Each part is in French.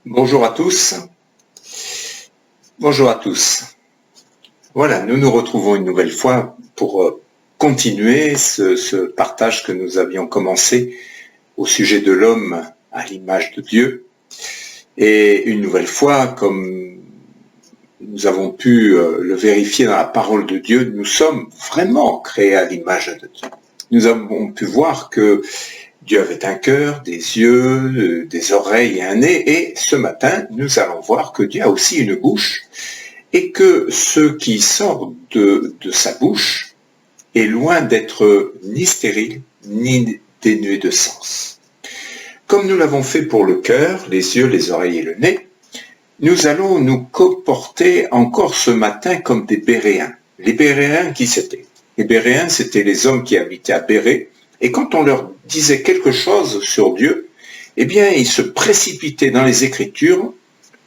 Bonjour à tous. Bonjour à tous. Voilà, nous nous retrouvons une nouvelle fois pour continuer ce partage que nous avions commencé au sujet de l'homme à l'image de Dieu. Et une nouvelle fois, comme nous avons pu le vérifier dans la parole de Dieu, nous sommes vraiment créés à l'image de Dieu. Nous avons pu voir que Dieu avait un cœur, des yeux, des oreilles et un nez, et ce matin, nous allons voir que Dieu a aussi une bouche, et que ce qui sort de sa bouche est loin d'être ni stérile, ni dénué de sens. Comme nous l'avons fait pour le cœur, les yeux, les oreilles et le nez, nous allons nous comporter encore ce matin comme des Béréens. Les Béréens, qui c'étaient? Les Béréens, c'étaient les hommes qui habitaient à Bérée, et quand on leur disait quelque chose sur Dieu, eh bien, ils se précipitaient dans les Écritures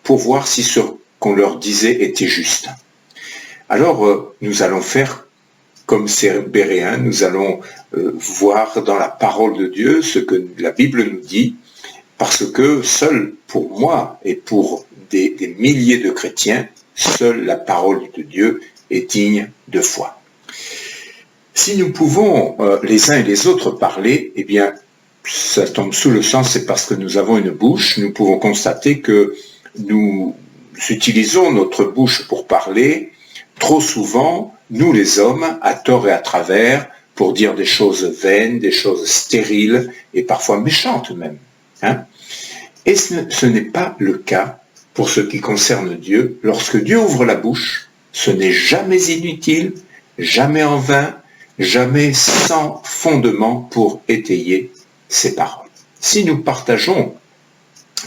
pour voir si ce qu'on leur disait était juste. Alors, nous allons faire comme ces Béréens, nous allons voir dans la parole de Dieu ce que la Bible nous dit, parce que seul pour moi et pour des milliers de chrétiens, seule la parole de Dieu est digne de foi. Si nous pouvons les uns et les autres parler, eh bien, ça tombe sous le sens, c'est parce que nous avons une bouche. Nous pouvons constater que nous utilisons notre bouche pour parler, trop souvent, nous les hommes, à tort et à travers, pour dire des choses vaines, des choses stériles et parfois méchantes même. Et ce n'est pas le cas pour ce qui concerne Dieu. Lorsque Dieu ouvre la bouche, ce n'est jamais inutile, jamais en vain, jamais sans fondement pour étayer ses paroles. Si nous partageons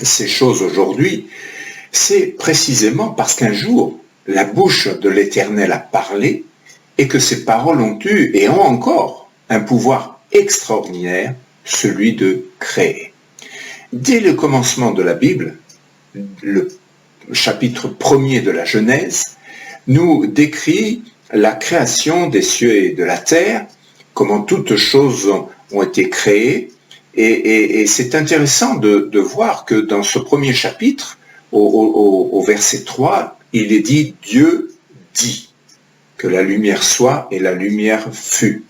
ces choses aujourd'hui, c'est précisément parce qu'un jour, la bouche de l'Éternel a parlé et que ces paroles ont eu et ont encore un pouvoir extraordinaire, celui de créer. Dès le commencement de la Bible, le chapitre 1er de la Genèse, nous décrit la création des cieux et de la terre, comment toutes choses ont été créées. Et c'est intéressant de voir que dans ce premier chapitre, au verset 3, il est dit « Dieu dit que la lumière soit et la lumière fut ».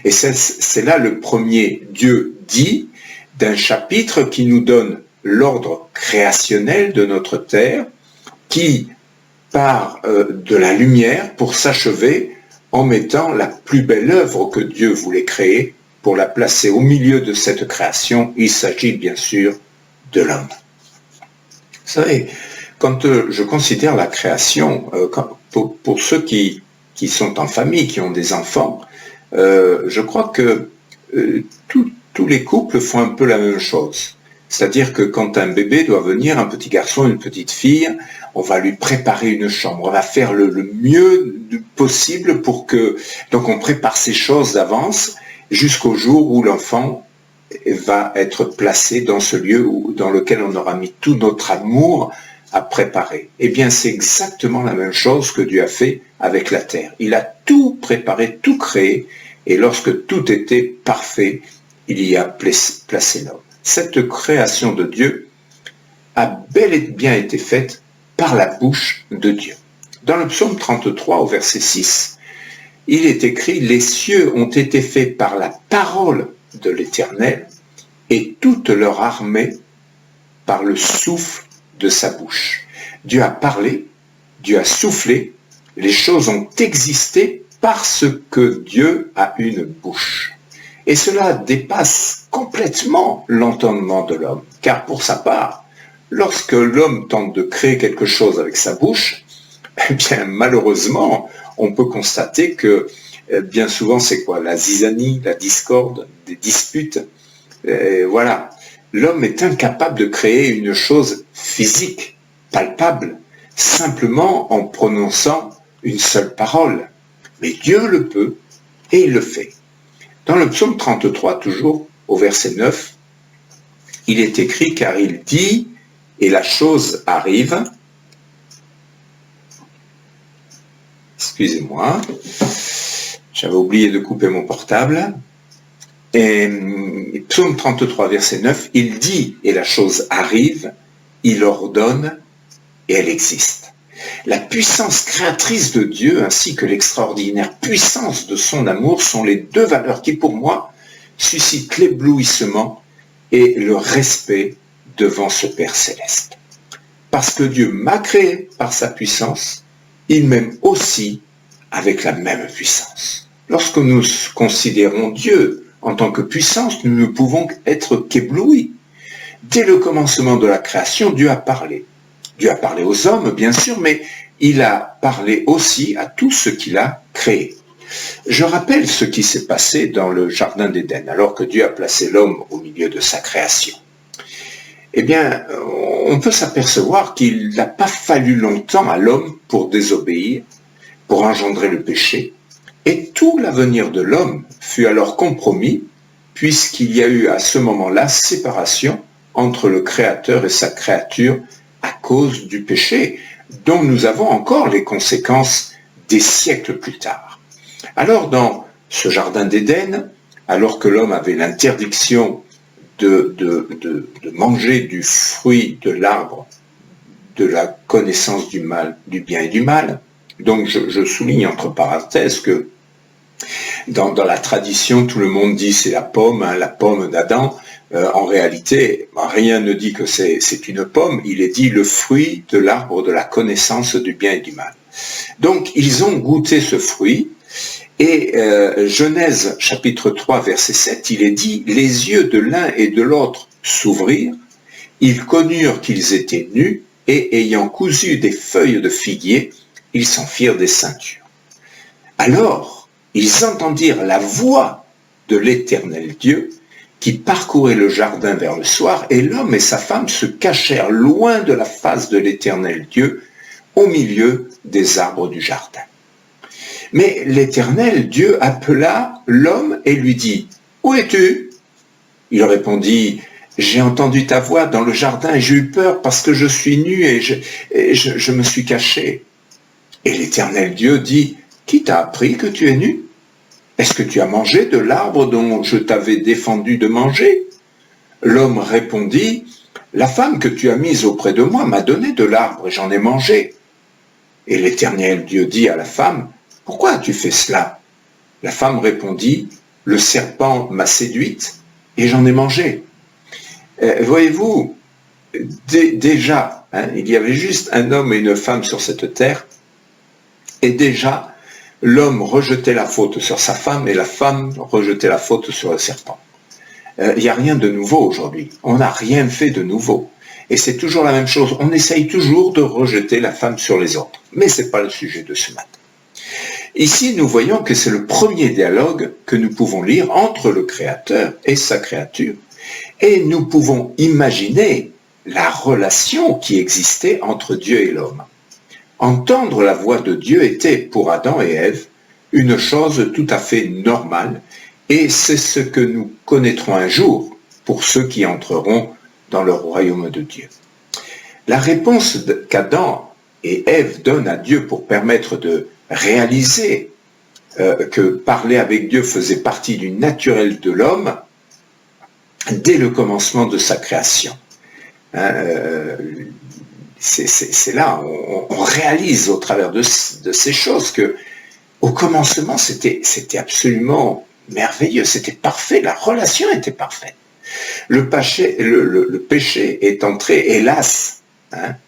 Et c'est là le premier « Dieu dit » d'un chapitre qui nous donne l'ordre créationnel de notre terre, qui part de la lumière pour s'achever en mettant la plus belle œuvre que Dieu voulait créer pour la placer au milieu de cette création. Il s'agit bien sûr de l'homme. Vous savez, quand je considère la création, pour ceux qui sont en famille, qui ont des enfants, je crois que tous les couples font un peu la même chose. C'est-à-dire que quand un bébé doit venir, un petit garçon, une petite fille, on va lui préparer une chambre. On va faire le mieux possible pour que... Donc on prépare ces choses d'avance jusqu'au jour où l'enfant va être placé dans ce lieu dans lequel on aura mis tout notre amour à préparer. Eh bien, c'est exactement la même chose que Dieu a fait avec la terre. Il a tout préparé, tout créé, et lorsque tout était parfait, il y a placé l'homme. Cette création de Dieu a bel et bien été faite par la bouche de Dieu. Dans le psaume 33, au verset 6, il est écrit « Les cieux ont été faits par la parole de l'Éternel et toute leur armée par le souffle de sa bouche. » Dieu a parlé, Dieu a soufflé, les choses ont existé parce que Dieu a une bouche. Et cela dépasse complètement l'entendement de l'homme, car pour sa part, lorsque l'homme tente de créer quelque chose avec sa bouche, eh bien malheureusement, on peut constater que bien souvent c'est quoi? La zizanie, la discorde, des disputes. Voilà, l'homme est incapable de créer une chose physique, palpable, simplement en prononçant une seule parole. Mais Dieu le peut et il le fait. Dans le psaume 33, toujours au verset 9, il est écrit « Car il dit, et la chose arrive ». Excusez-moi, j'avais oublié de couper mon portable. Et psaume 33, verset 9, il dit, et la chose arrive, il ordonne et elle existe. La puissance créatrice de Dieu ainsi que l'extraordinaire puissance de son amour sont les deux valeurs qui, pour moi, suscitent l'éblouissement et le respect devant ce Père céleste. Parce que Dieu m'a créé par sa puissance, il m'aime aussi avec la même puissance. Lorsque nous considérons Dieu en tant que puissance, nous ne pouvons être qu'éblouis. Dès le commencement de la création, Dieu a parlé. Dieu a parlé aux hommes, bien sûr, mais il a parlé aussi à tout ce qu'il a créé. Je rappelle ce qui s'est passé dans le Jardin d'Éden, alors que Dieu a placé l'homme au milieu de sa création. Eh bien, on peut s'apercevoir qu'il n'a pas fallu longtemps à l'homme pour désobéir, pour engendrer le péché, et tout l'avenir de l'homme fut alors compromis, puisqu'il y a eu à ce moment-là séparation entre le Créateur et sa créature à cause du péché, dont nous avons encore les conséquences des siècles plus tard. Alors, dans ce Jardin d'Éden, alors que l'homme avait l'interdiction de manger du fruit de l'arbre de la connaissance du mal, du bien et du mal. Donc je souligne entre parenthèses que dans la tradition, tout le monde dit c'est la pomme d'Adam. En réalité, rien ne dit que c'est une pomme, il est dit le fruit de l'arbre de la connaissance du bien et du mal. Donc ils ont goûté ce fruit, et Genèse chapitre 3 verset 7, il est dit « Les yeux de l'un et de l'autre s'ouvrirent, ils connurent qu'ils étaient nus, et ayant cousu des feuilles de figuier, ils s'en firent des ceintures. Alors, ils entendirent la voix de l'Éternel Dieu, qui parcourait le jardin vers le soir, et l'homme et sa femme se cachèrent loin de la face de l'Éternel Dieu, au milieu des arbres du jardin. Mais l'Éternel Dieu appela l'homme et lui dit « Où es-tu » Il répondit « J'ai entendu ta voix dans le jardin et j'ai eu peur parce que je suis nu et je me suis caché. » Et l'Éternel Dieu dit « Qui t'a appris que tu es nu ? Est-ce que tu as mangé de l'arbre dont je t'avais défendu de manger ?» L'homme répondit « La femme que tu as mise auprès de moi m'a donné de l'arbre et j'en ai mangé. » Et l'Éternel Dieu dit à la femme « Pourquoi as-tu fait cela ?» La femme répondit « Le serpent m'a séduite et j'en ai mangé. » Voyez-vous, déjà, il y avait juste un homme et une femme sur cette terre, et déjà, l'homme rejetait la faute sur sa femme et la femme rejetait la faute sur le serpent. Il n'y a rien de nouveau aujourd'hui. On n'a rien fait de nouveau. Et c'est toujours la même chose. On essaye toujours de rejeter la femme sur les autres. Mais ce n'est pas le sujet de ce matin. Ici, nous voyons que c'est le premier dialogue que nous pouvons lire entre le Créateur et sa créature. Et nous pouvons imaginer la relation qui existait entre Dieu et l'homme. Entendre la voix de Dieu était, pour Adam et Ève, une chose tout à fait normale, et c'est ce que nous connaîtrons un jour pour ceux qui entreront dans le royaume de Dieu. La réponse qu'Adam et Ève donnent à Dieu pour permettre de réaliser que parler avec Dieu faisait partie du naturel de l'homme dès le commencement de sa création. C'est là, on réalise au travers de ces choses que au commencement c'était absolument merveilleux, c'était parfait, la relation était parfaite. Le péché est entré, hélas,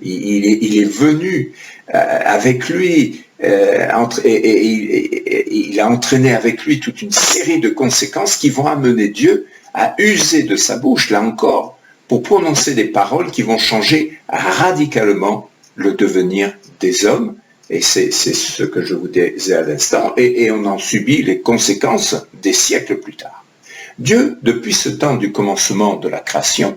il est venu avec lui, et il a entraîné avec lui toute une série de conséquences qui vont amener Dieu à user de sa bouche, là encore, pour prononcer des paroles qui vont changer radicalement le devenir des hommes. Et c'est ce que je vous disais à l'instant, et on en subit les conséquences des siècles plus tard. Dieu, depuis ce temps du commencement de la création,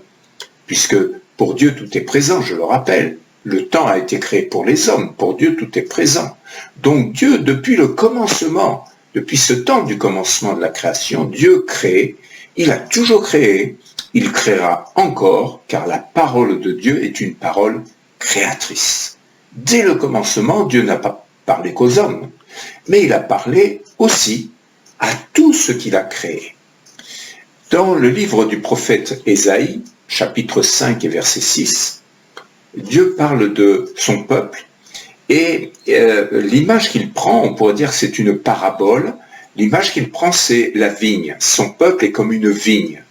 puisque pour Dieu tout est présent, je le rappelle, le temps a été créé pour les hommes, pour Dieu tout est présent. Donc Dieu, depuis le commencement, depuis ce temps du commencement de la création, Dieu crée, il a toujours créé, il créera encore, car la parole de Dieu est une parole créatrice. Dès le commencement, Dieu n'a pas parlé qu'aux hommes, mais il a parlé aussi à tout ce qu'il a créé. Dans le livre du prophète Ésaïe, chapitre 5 et verset 6, Dieu parle de son peuple et l'image qu'il prend, on pourrait dire que c'est une parabole, l'image qu'il prend c'est la vigne. Son peuple est comme une vigne.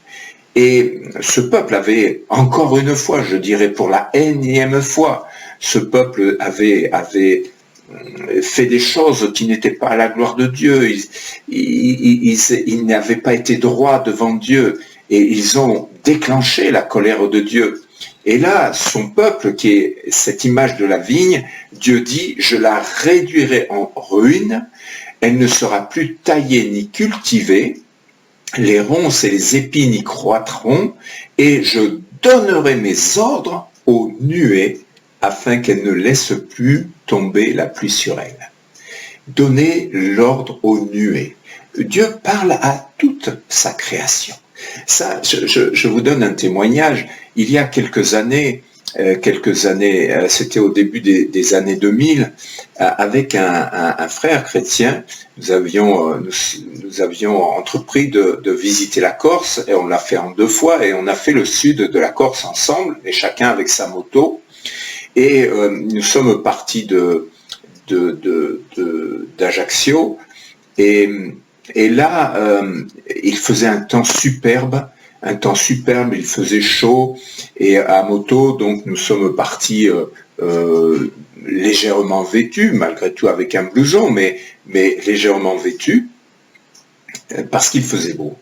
Et ce peuple avait, encore une fois, je dirais pour la énième fois, ce peuple avait fait des choses qui n'étaient pas à la gloire de Dieu. Ils n'avaient pas été droits devant Dieu et ils ont déclenché la colère de Dieu. Et là, son peuple, qui est cette image de la vigne, Dieu dit, je la réduirai en ruine, elle ne sera plus taillée ni cultivée, les ronces et les épines y croîtront, et je donnerai mes ordres aux nuées, afin qu'elle ne laisse plus tomber la pluie sur elle. Donner l'ordre aux nuées. Dieu parle à toute sa création. Ça, je vous donne un témoignage. Il y a quelques années, c'était au début des années 2000, avec un frère chrétien, nous avions entrepris de visiter la Corse, et on l'a fait en 2 fois, et on a fait le sud de la Corse ensemble, et chacun avec sa moto. Et nous sommes partis d'Ajaccio et là, il faisait un temps superbe, il faisait chaud et à moto, donc nous sommes partis légèrement vêtus, malgré tout avec un blouson, mais légèrement vêtus, parce qu'il faisait beau.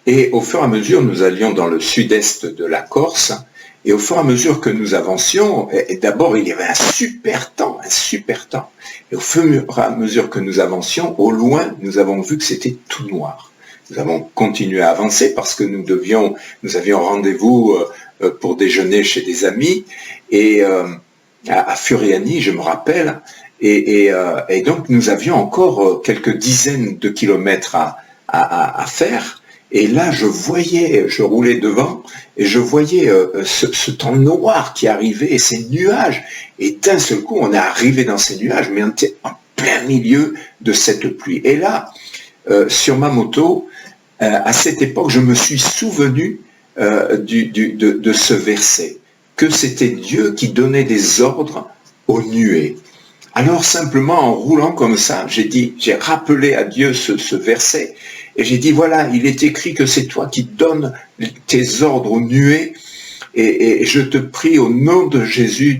Et au fur et à mesure, nous allions dans le sud-est de la Corse. Et au fur et à mesure que nous avancions, et d'abord il y avait un super temps. Et au fur et à mesure que nous avancions, au loin, nous avons vu que c'était tout noir. Nous avons continué à avancer parce que nous avions rendez-vous pour déjeuner chez des amis, et à Furiani, je me rappelle, et donc nous avions encore quelques dizaines de kilomètres à faire. Et là, je roulais devant, et je voyais ce temps noir qui arrivait, et ces nuages. Et d'un seul coup, on est arrivé dans ces nuages, mais on était en plein milieu de cette pluie. Et là, sur ma moto, à cette époque, je me suis souvenu de ce verset, que c'était Dieu qui donnait des ordres aux nuées. Alors simplement en roulant comme ça, j'ai rappelé à Dieu ce verset, et j'ai dit voilà, il est écrit que c'est toi qui donnes tes ordres aux nuées, et je te prie au nom de Jésus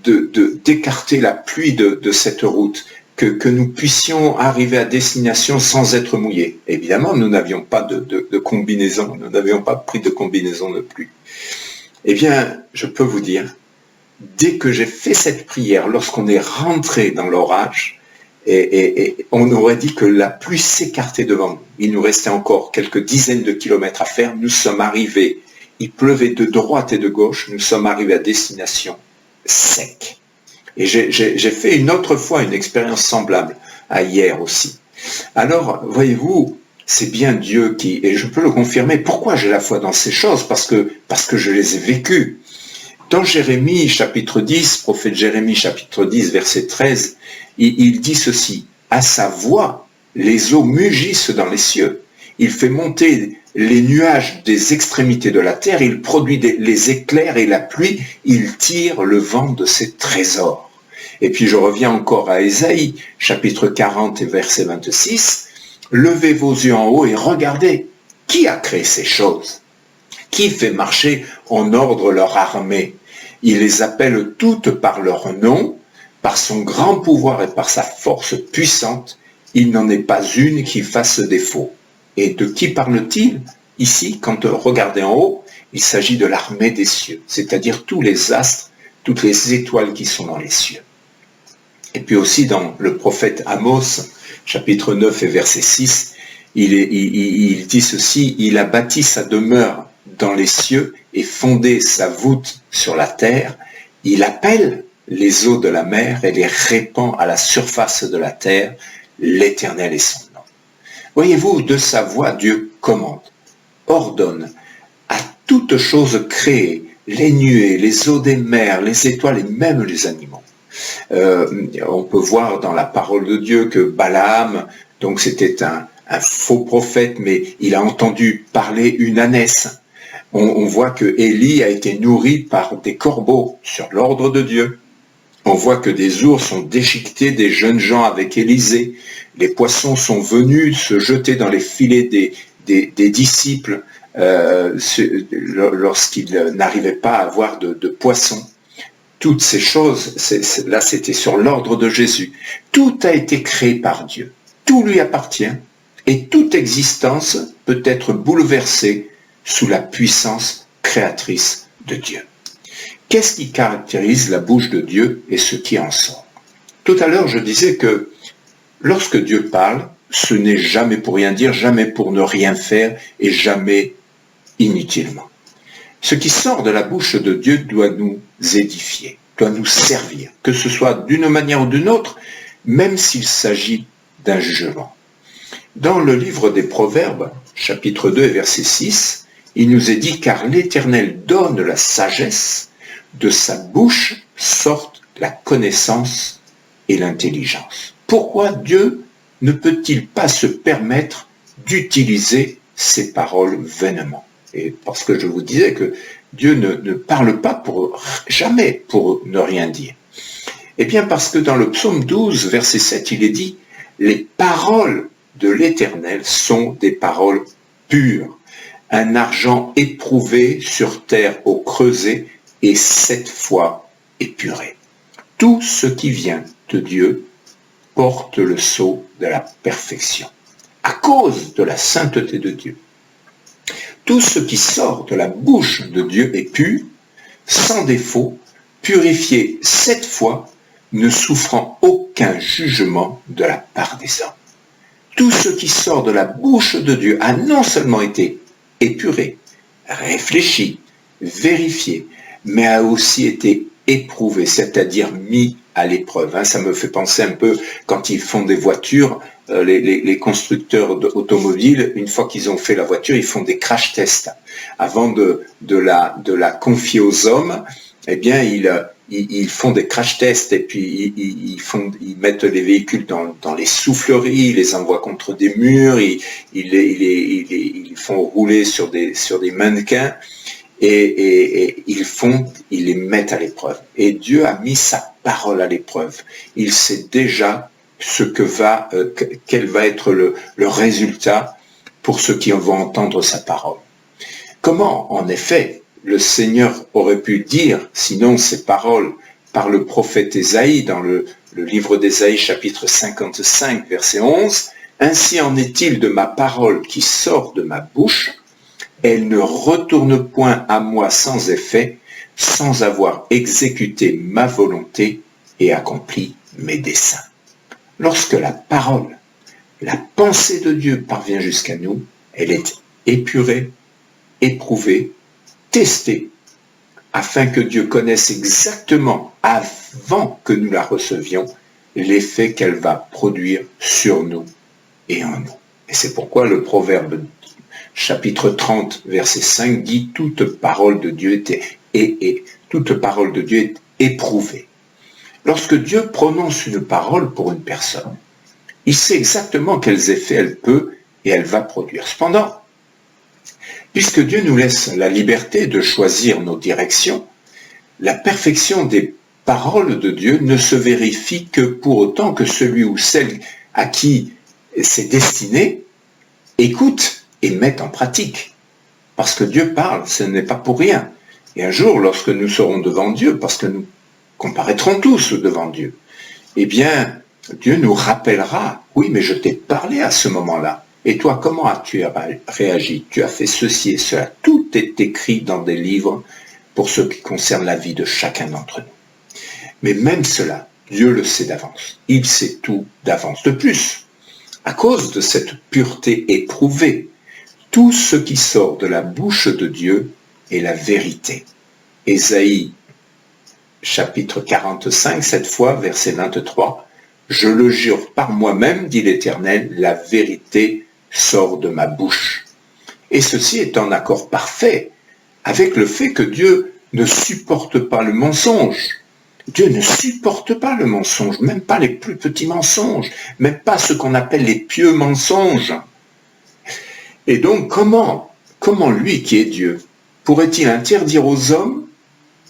d'écarter la pluie de cette route, que nous puissions arriver à destination sans être mouillés. Évidemment, nous n'avions pas de combinaison, nous n'avions pas pris de combinaison de pluie. Eh bien, je peux vous dire, dès que j'ai fait cette prière, lorsqu'on est rentré dans l'orage, et on aurait dit que la pluie s'écartait devant nous. Il nous restait encore quelques dizaines de kilomètres à faire. Nous sommes arrivés, il pleuvait de droite et de gauche, nous sommes arrivés à destination sec. Et j'ai fait une autre fois une expérience semblable à hier aussi. Alors, voyez-vous, c'est bien Dieu qui, et je peux le confirmer, pourquoi j'ai la foi dans ces choses? Parce que je les ai vécues. Dans Jérémie chapitre 10, prophète Jérémie chapitre 10, verset 13, il dit ceci, « À sa voix, les eaux mugissent dans les cieux. Il fait monter les nuages des extrémités de la terre, il produit les éclairs et la pluie, il tire le vent de ses trésors. » Et puis je reviens encore à Ésaïe, chapitre 40 et verset 26, « Levez vos yeux en haut et regardez, qui a créé ces choses? Qui fait marcher en ordre leur armée? Il les appelle toutes par leur nom, par son grand pouvoir et par sa force puissante, il n'en est pas une qui fasse défaut. » Et de qui parle-t-il ici? Quand regardez en haut, il s'agit de l'armée des cieux, c'est-à-dire tous les astres, toutes les étoiles qui sont dans les cieux. Et puis aussi dans le prophète Amos, chapitre 9 et verset 6, il dit ceci, « Il a bâti sa demeure dans les cieux et fondé sa voûte sur la terre. Il appelle les eaux de la mer et les répand à la surface de la terre. L'Éternel est son nom. » Voyez-vous, de sa voix, Dieu commande, ordonne à toute chose créée, les nuées, les eaux des mers, les étoiles et même les animaux. On peut voir dans la parole de Dieu que Balaam, donc c'était un faux prophète, mais il a entendu parler une ânesse. On voit que Élie a été nourri par des corbeaux sur l'ordre de Dieu. On voit que des ours ont déchiqueté des jeunes gens avec Élisée. Les poissons sont venus se jeter dans les filets des disciples lorsqu'ils n'arrivaient pas à avoir de poissons. Toutes ces choses, là c'était sur l'ordre de Jésus. Tout a été créé par Dieu. Tout lui appartient et toute existence peut être bouleversée sous la puissance créatrice de Dieu. Qu'est-ce qui caractérise la bouche de Dieu et ce qui en sort? Tout à l'heure, je disais que lorsque Dieu parle, ce n'est jamais pour rien dire, jamais pour ne rien faire et jamais inutilement. Ce qui sort de la bouche de Dieu doit nous édifier, doit nous servir, que ce soit d'une manière ou d'une autre, même s'il s'agit d'un jugement. Dans le livre des Proverbes, chapitre 2 et verset 6, il nous est dit « Car l'Éternel donne la sagesse, de sa bouche sortent la connaissance et l'intelligence. » Pourquoi Dieu ne peut-il pas se permettre d'utiliser ces paroles vainement? Et parce que je vous disais que Dieu ne parle pas jamais pour ne rien dire. Eh bien parce que dans le psaume 12, verset 7, il est dit « Les paroles de l'Éternel sont des paroles pures, un argent éprouvé sur terre au creuset et 7 fois épuré. Tout ce qui vient de Dieu porte le sceau de la perfection, à cause de la sainteté de Dieu. Tout ce qui sort de la bouche de Dieu est pur, sans défaut, purifié 7 fois, ne souffrant aucun jugement de la part des hommes. Tout ce qui sort de la bouche de Dieu a non seulement été épuré, réfléchi, vérifié, mais a aussi été éprouvé, c'est-à-dire mis à l'épreuve. Ça me fait penser un peu quand ils font des voitures, les constructeurs automobiles, une fois qu'ils ont fait la voiture, ils font des crash tests. Avant de la confier aux hommes, eh bien, ils font des crash tests et puis ils mettent les véhicules dans les souffleries, ils les envoient contre des murs, ils les font rouler sur des mannequins et ils les mettent à l'épreuve. Et Dieu a mis sa parole à l'épreuve. Il sait déjà quel va être le résultat pour ceux qui vont entendre sa parole. Comment, en effet, le Seigneur aurait pu dire, sinon ces paroles, par le prophète Ésaïe, dans le livre d'Ésaïe, chapitre 55, verset 11, « Ainsi en est-il de ma parole qui sort de ma bouche, elle ne retourne point à moi sans effet, sans avoir exécuté ma volonté et accompli mes desseins. » Lorsque la parole, la pensée de Dieu parvient jusqu'à nous, elle est épurée, éprouvée, testée, afin que Dieu connaisse exactement, avant que nous la recevions, l'effet qu'elle va produire sur nous et en nous. Et c'est pourquoi le Proverbe chapitre 30, verset 5 dit « Toute parole de Dieu toute parole de Dieu est éprouvée. » Lorsque Dieu prononce une parole pour une personne, il sait exactement quels effets elle peut et elle va produire. Cependant, puisque Dieu nous laisse la liberté de choisir nos directions, la perfection des paroles de Dieu ne se vérifie que pour autant que celui ou celle à qui c'est destiné écoute et mette en pratique. Parce que Dieu parle, ce n'est pas pour rien. Et un jour, lorsque nous serons devant Dieu, parce que nous comparaîtrons tous devant Dieu, eh bien, Dieu nous rappellera, oui, mais je t'ai parlé à ce moment-là. Et toi, comment as-tu réagi? Tu as fait ceci et cela. Tout est écrit dans des livres pour ce qui concerne la vie de chacun d'entre nous. Mais même cela, Dieu le sait d'avance. Il sait tout d'avance. De plus, à cause de cette pureté éprouvée, tout ce qui sort de la bouche de Dieu est la vérité. Ésaïe, chapitre 45, cette fois, verset 23, « Je le jure par moi-même, dit l'Éternel, la vérité sort de ma bouche. » Et ceci est en accord parfait avec le fait que Dieu ne supporte pas le mensonge. Dieu ne supporte pas le mensonge, même pas les plus petits mensonges, même pas ce qu'on appelle les pieux mensonges. Et donc, comment lui qui est Dieu pourrait-il interdire aux hommes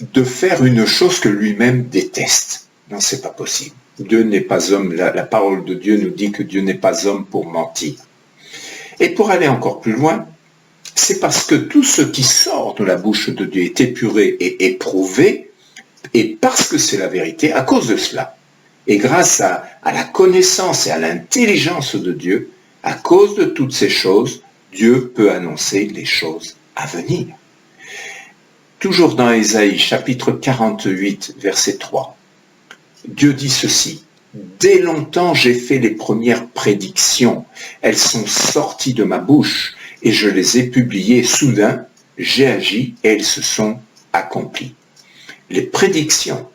de faire une chose que lui-même déteste? Non, c'est pas possible. Dieu n'est pas homme. La parole de Dieu nous dit que Dieu n'est pas homme pour mentir. Et pour aller encore plus loin, c'est parce que tout ce qui sort de la bouche de Dieu est épuré et éprouvé, et parce que c'est la vérité, à cause de cela, et grâce à la connaissance et à l'intelligence de Dieu, à cause de toutes ces choses, Dieu peut annoncer les choses à venir. Toujours dans Ésaïe, chapitre 48, verset 3, Dieu dit ceci: « Dès longtemps j'ai fait les premières prédictions, elles sont sorties de ma bouche, et je les ai publiées. Soudain, j'ai agi et elles se sont accomplies. » Les prédictions,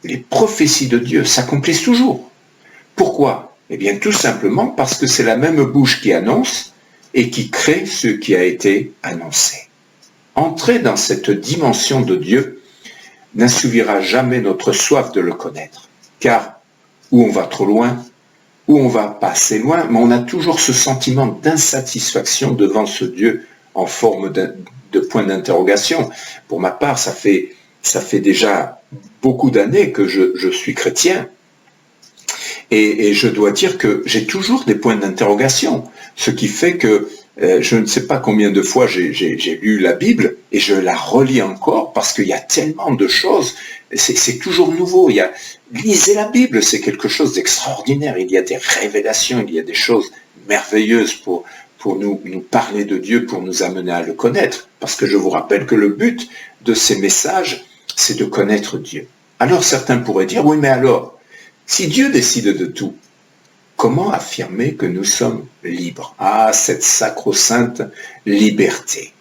les prophéties de Dieu s'accomplissent toujours. Pourquoi? Eh bien, tout simplement parce que c'est la même bouche qui annonce et qui crée ce qui a été annoncé. Entrer dans cette dimension de Dieu n'assouvira jamais notre soif de le connaître, car où on va trop loin, où on va pas assez loin, mais on a toujours ce sentiment d'insatisfaction devant ce Dieu en forme de point d'interrogation. Pour ma part, ça fait déjà beaucoup d'années que je suis chrétien, et je dois dire que j'ai toujours des points d'interrogation, ce qui fait que je ne sais pas combien de fois j'ai lu la Bible, et je la relis encore, parce qu'il y a tellement de choses, c'est toujours nouveau. Lisez la Bible, c'est quelque chose d'extraordinaire, il y a des révélations, il y a des choses merveilleuses pour nous parler de Dieu, pour nous amener à le connaître, parce que je vous rappelle que le but de ces messages, c'est de connaître Dieu. Alors certains pourraient dire, oui mais alors, si Dieu décide de tout, comment affirmer que nous sommes libres? Ah, cette sacro-sainte liberté.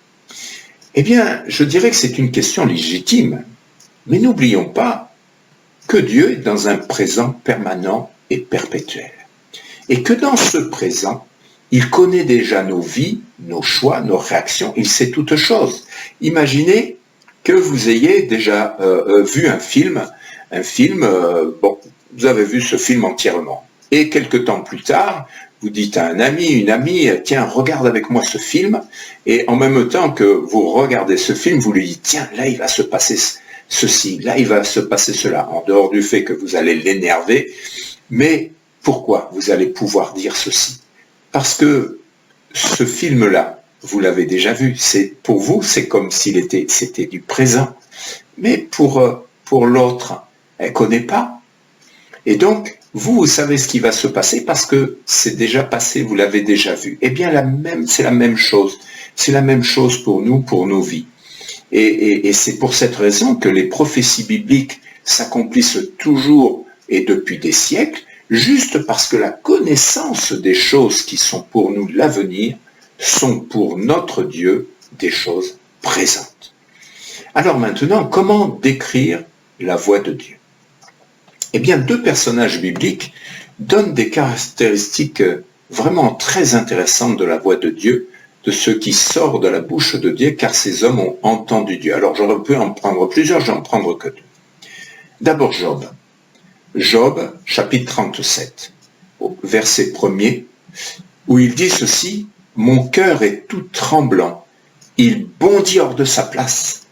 Eh bien, je dirais que c'est une question légitime, mais n'oublions pas que Dieu est dans un présent permanent et perpétuel, et que dans ce présent, il connaît déjà nos vies, nos choix, nos réactions, il sait toutes choses. Imaginez que vous ayez déjà vu un film, bon, vous avez vu ce film entièrement. Et quelque temps plus tard, vous dites à un ami, une amie, tiens, regarde avec moi ce film, et en même temps que vous regardez ce film, vous lui dites, tiens, là il va se passer ceci, là il va se passer cela, en dehors du fait que vous allez l'énerver, mais pourquoi vous allez pouvoir dire ceci? Parce que ce film-là, vous l'avez déjà vu, pour vous, c'est comme c'était du présent, mais pour l'autre, elle ne connaît pas. Et donc, vous savez ce qui va se passer parce que c'est déjà passé, vous l'avez déjà vu. Eh bien, c'est la même chose. C'est la même chose pour nous, pour nos vies. Et c'est pour cette raison que les prophéties bibliques s'accomplissent toujours et depuis des siècles, juste parce que la connaissance des choses qui sont pour nous l'avenir sont pour notre Dieu des choses présentes. Alors maintenant, comment décrire la voix de Dieu? Eh bien, deux personnages bibliques donnent des caractéristiques vraiment très intéressantes de la voix de Dieu, de ce qui sort de la bouche de Dieu, car ces hommes ont entendu Dieu. Alors, j'aurais pu en prendre plusieurs, je vais en prendre que deux. D'abord, Job. Job, chapitre 37, verset 1er, où il dit ceci: « Mon cœur est tout tremblant, il bondit hors de sa place. »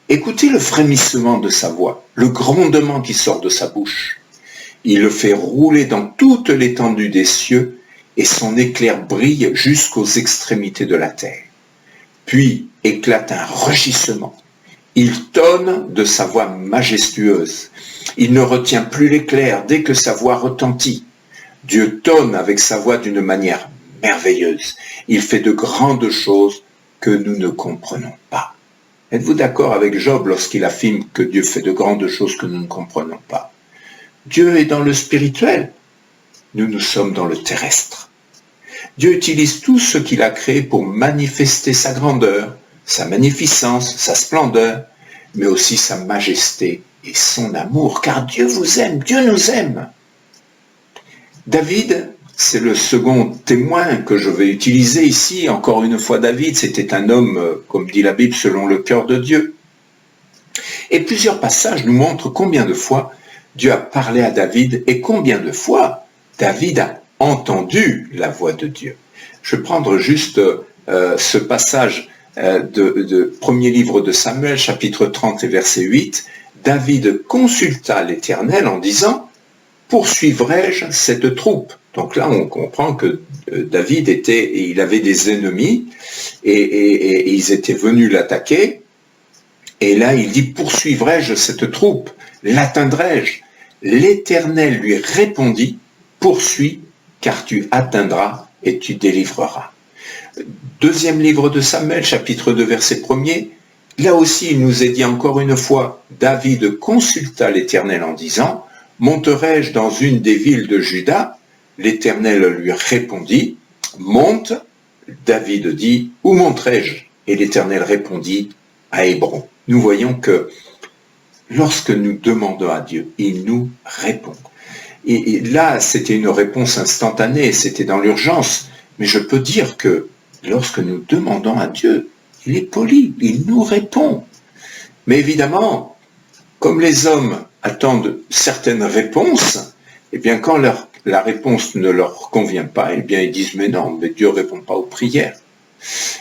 Écoutez le frémissement de sa voix, le grondement qui sort de sa bouche. Il le fait rouler dans toute l'étendue des cieux, et son éclair brille jusqu'aux extrémités de la terre. Puis éclate un rugissement. Il tonne de sa voix majestueuse. Il ne retient plus l'éclair dès que sa voix retentit. Dieu tonne avec sa voix d'une manière merveilleuse. Il fait de grandes choses que nous ne comprenons pas. Êtes-vous d'accord avec Job lorsqu'il affirme que Dieu fait de grandes choses que nous ne comprenons pas? Dieu est dans le spirituel. Nous sommes dans le terrestre. Dieu utilise tout ce qu'il a créé pour manifester sa grandeur, sa magnificence, sa splendeur, mais aussi sa majesté et son amour, car Dieu vous aime, Dieu nous aime. David, c'est le second témoin que je vais utiliser ici. Encore une fois, David, c'était un homme, comme dit la Bible, selon le cœur de Dieu. Et plusieurs passages nous montrent combien de fois Dieu a parlé à David et combien de fois David a entendu la voix de Dieu. Je vais prendre juste ce passage premier livre de Samuel, chapitre 30 et verset 8, David consulta l'Éternel en disant « Poursuivrai-je cette troupe ?» Donc là, on comprend que David il avait des ennemis et ils étaient venus l'attaquer. Et là, il dit « Poursuivrai-je cette troupe? L'atteindrai-je ?» L'Éternel lui répondit « Poursuis, car tu atteindras et tu délivreras. » Deuxième livre de Samuel, chapitre 2, verset 1er, là aussi, il nous est dit encore une fois, David consulta l'Éternel en disant, « Monterai-je dans une des villes de Juda ?» L'Éternel lui répondit, « Monte. » David dit, « Où monterai-je » Et l'Éternel répondit, « À Hébron. » Nous voyons que lorsque nous demandons à Dieu, il nous répond. Et là, c'était une réponse instantanée, c'était dans l'urgence. Mais je peux dire que lorsque nous demandons à Dieu, il est poli, il nous répond. Mais évidemment, comme les hommes attendent certaines réponses, eh bien quand la réponse ne leur convient pas, eh bien ils disent « mais non, mais Dieu ne répond pas aux prières ».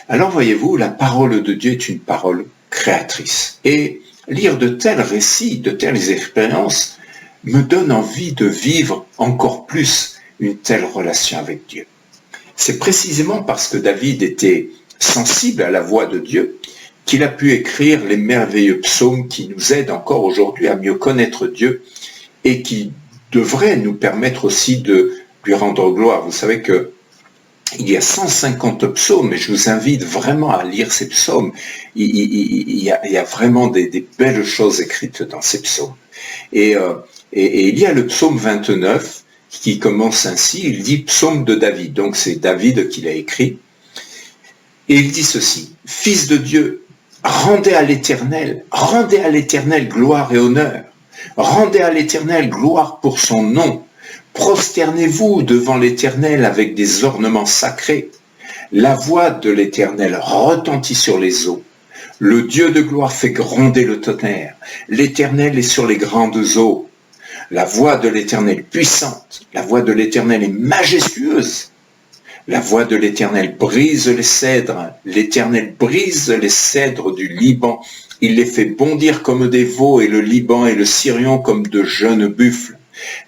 Alors voyez-vous, la parole de Dieu est une parole créatrice. Et lire de tels récits, de telles expériences, me donne envie de vivre encore plus une telle relation avec Dieu. C'est précisément parce que David était sensible à la voix de Dieu qu'il a pu écrire les merveilleux psaumes qui nous aident encore aujourd'hui à mieux connaître Dieu et qui devraient nous permettre aussi de lui rendre gloire. Vous savez que il y a 150 psaumes et je vous invite vraiment à lire ces psaumes. Il y a vraiment des belles choses écrites dans ces psaumes. Et il y a le psaume 29 qui commence ainsi, il dit psaume de David, donc c'est David qui l'a écrit. Et il dit ceci, « Fils de Dieu, rendez à l'Éternel gloire et honneur. Rendez à l'Éternel gloire pour son nom. Prosternez-vous devant l'Éternel avec des ornements sacrés. La voix de l'Éternel retentit sur les eaux. Le Dieu de gloire fait gronder le tonnerre. L'Éternel est sur les grandes eaux. La voix de l'Éternel puissante. La voix de l'Éternel est majestueuse. La voix de l'Éternel brise les cèdres. L'Éternel brise les cèdres du Liban. Il les fait bondir comme des veaux et le Liban et le Sirion comme de jeunes buffles.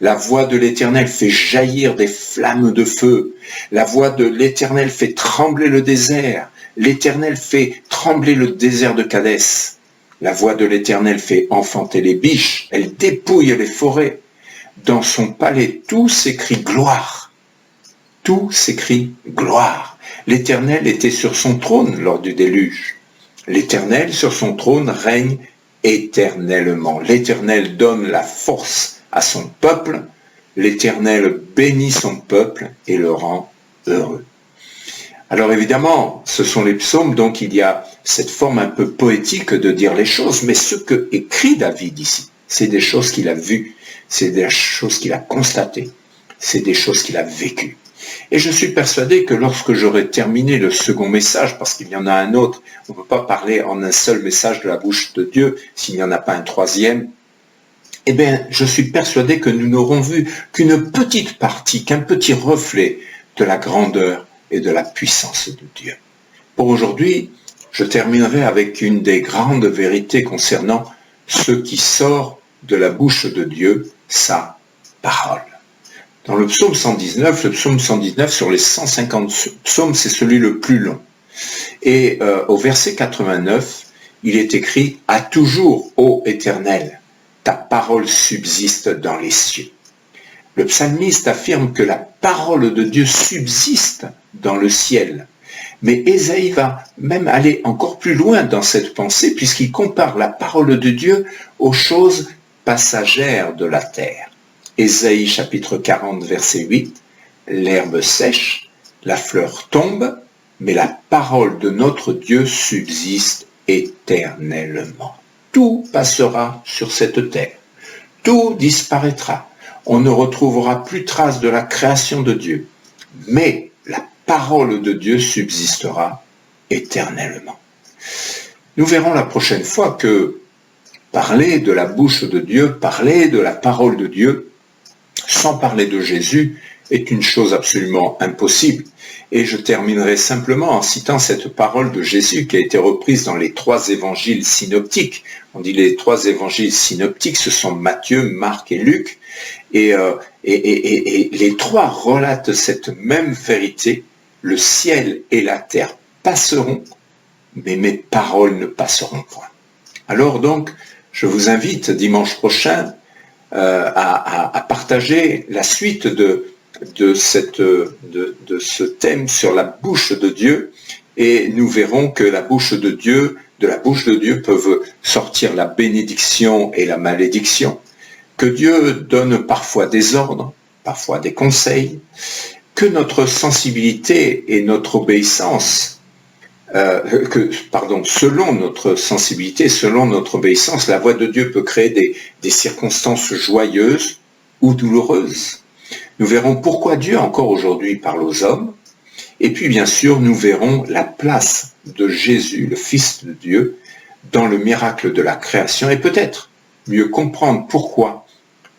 La voix de l'Éternel fait jaillir des flammes de feu. La voix de l'Éternel fait trembler le désert. L'Éternel fait trembler le désert de Kadès. La voix de l'Éternel fait enfanter les biches. Elle dépouille les forêts. Dans son palais, tout s'écrie gloire. Tout s'écrie gloire. L'Éternel était sur son trône lors du déluge. L'Éternel sur son trône règne éternellement. L'Éternel donne la force à son peuple, l'Éternel bénit son peuple et le rend heureux. Alors évidemment, ce sont les psaumes, donc il y a cette forme un peu poétique de dire les choses, mais ce que écrit David ici, c'est des choses qu'il a vues, c'est des choses qu'il a constatées, c'est des choses qu'il a vécues. Et je suis persuadé que lorsque j'aurai terminé le second message, parce qu'il y en a un autre, on ne peut pas parler en un seul message de la bouche de Dieu s'il n'y en a pas un troisième, eh bien, je suis persuadé que nous n'aurons vu qu'une petite partie, qu'un petit reflet de la grandeur et de la puissance de Dieu. Pour aujourd'hui, je terminerai avec une des grandes vérités concernant ce qui sort de la bouche de Dieu, sa parole. Dans le psaume 119 sur les 150 psaumes, c'est celui le plus long. Et au verset 89, il est écrit « À toujours, ô Éternel, ta parole subsiste dans les cieux. » Le psalmiste affirme que la parole de Dieu subsiste dans le ciel. Mais Ésaïe va même aller encore plus loin dans cette pensée puisqu'il compare la parole de Dieu aux choses passagères de la terre. Ésaïe chapitre 40 verset 8, « L'herbe sèche, la fleur tombe, mais la parole de notre Dieu subsiste éternellement. » Tout passera sur cette terre. Tout disparaîtra. On ne retrouvera plus trace de la création de Dieu. Mais la parole de Dieu subsistera éternellement. Nous verrons la prochaine fois que parler de la bouche de Dieu, parler de la parole de Dieu, sans parler de Jésus est une chose absolument impossible. Et je terminerai simplement en citant cette parole de Jésus qui a été reprise dans les 3 évangiles synoptiques. On dit les 3 évangiles synoptiques, ce sont Matthieu, Marc et Luc. Et les 3 relatent cette même vérité. Le ciel et la terre passeront, mais mes paroles ne passeront point. Alors donc, je vous invite dimanche prochain à partager la suite de ce thème sur la bouche de Dieu, et nous verrons que de la bouche de Dieu peuvent sortir la bénédiction et la malédiction, que Dieu donne parfois des ordres, parfois des conseils, que notre sensibilité et notre obéissance, selon notre sensibilité, selon notre obéissance, la voix de Dieu peut créer des circonstances joyeuses ou douloureuses. Nous verrons pourquoi Dieu encore aujourd'hui parle aux hommes. Et puis bien sûr, nous verrons la place de Jésus, le Fils de Dieu, dans le miracle de la création et peut-être mieux comprendre pourquoi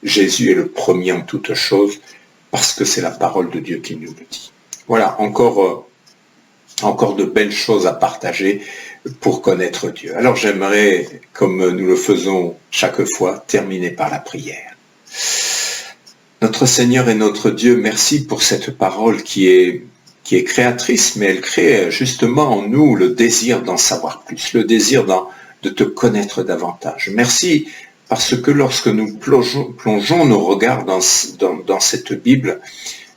Jésus est le premier en toutes choses, parce que c'est la parole de Dieu qui nous le dit. Voilà, encore de belles choses à partager pour connaître Dieu. Alors j'aimerais, comme nous le faisons chaque fois, terminer par la prière. Notre Seigneur et notre Dieu, merci pour cette parole qui est créatrice, mais elle crée justement en nous le désir d'en savoir plus, le désir de te connaître davantage. Merci parce que lorsque nous plongeons nos regards dans cette Bible,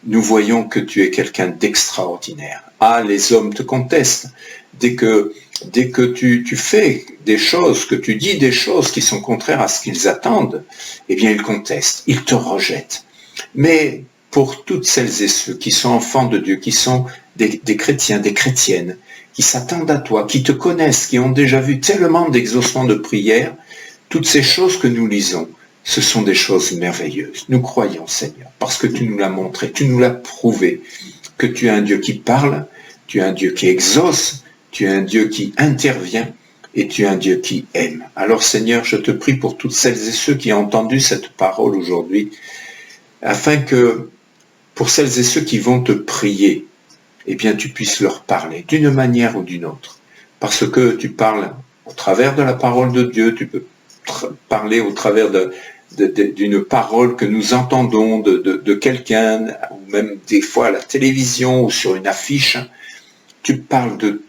nous voyons que tu es quelqu'un d'extraordinaire. Ah, les hommes te contestent. Dès que tu fais des choses, que tu dis des choses qui sont contraires à ce qu'ils attendent, eh bien ils contestent, ils te rejettent. Mais pour toutes celles et ceux qui sont enfants de Dieu, qui sont des chrétiens, des chrétiennes, qui s'attendent à toi, qui te connaissent, qui ont déjà vu tellement d'exaucements de prières, toutes ces choses que nous lisons, ce sont des choses merveilleuses. Nous croyons, Seigneur, parce que tu nous l'as montré, tu nous l'as prouvé, que tu es un Dieu qui parle, tu es un Dieu qui exauce, tu es un Dieu qui intervient et tu es un Dieu qui aime. Alors Seigneur, je te prie pour toutes celles et ceux qui ont entendu cette parole aujourd'hui, afin que pour celles et ceux qui vont te prier, eh bien tu puisses leur parler d'une manière ou d'une autre. Parce que tu parles au travers de la parole de Dieu, tu peux parler au travers d'une parole que nous entendons de quelqu'un, ou même des fois à la télévision ou sur une affiche. Tu parles de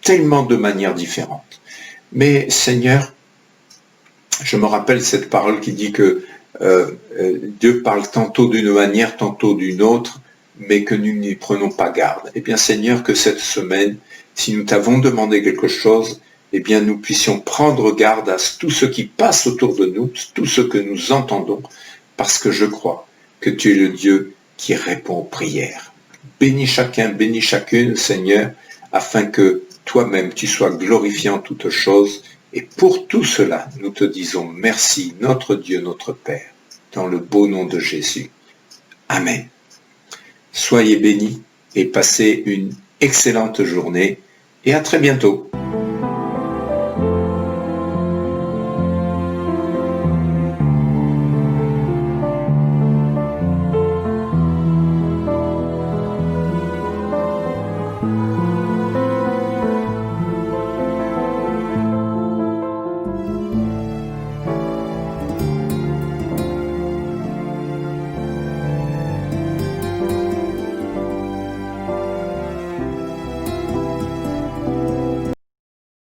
tellement de manières différentes. Mais Seigneur, je me rappelle cette parole qui dit que Dieu parle tantôt d'une manière, tantôt d'une autre, mais que nous n'y prenons pas garde. Eh bien Seigneur, que cette semaine, si nous t'avons demandé quelque chose, eh bien nous puissions prendre garde à tout ce qui passe autour de nous, tout ce que nous entendons, parce que je crois que tu es le Dieu qui répond aux prières. Bénis chacun, bénis chacune, Seigneur, afin que toi-même tu sois glorifié en toutes choses. Et pour tout cela, nous te disons merci, notre Dieu, notre Père, dans le beau nom de Jésus. Amen. Soyez bénis et passez une excellente journée et à très bientôt.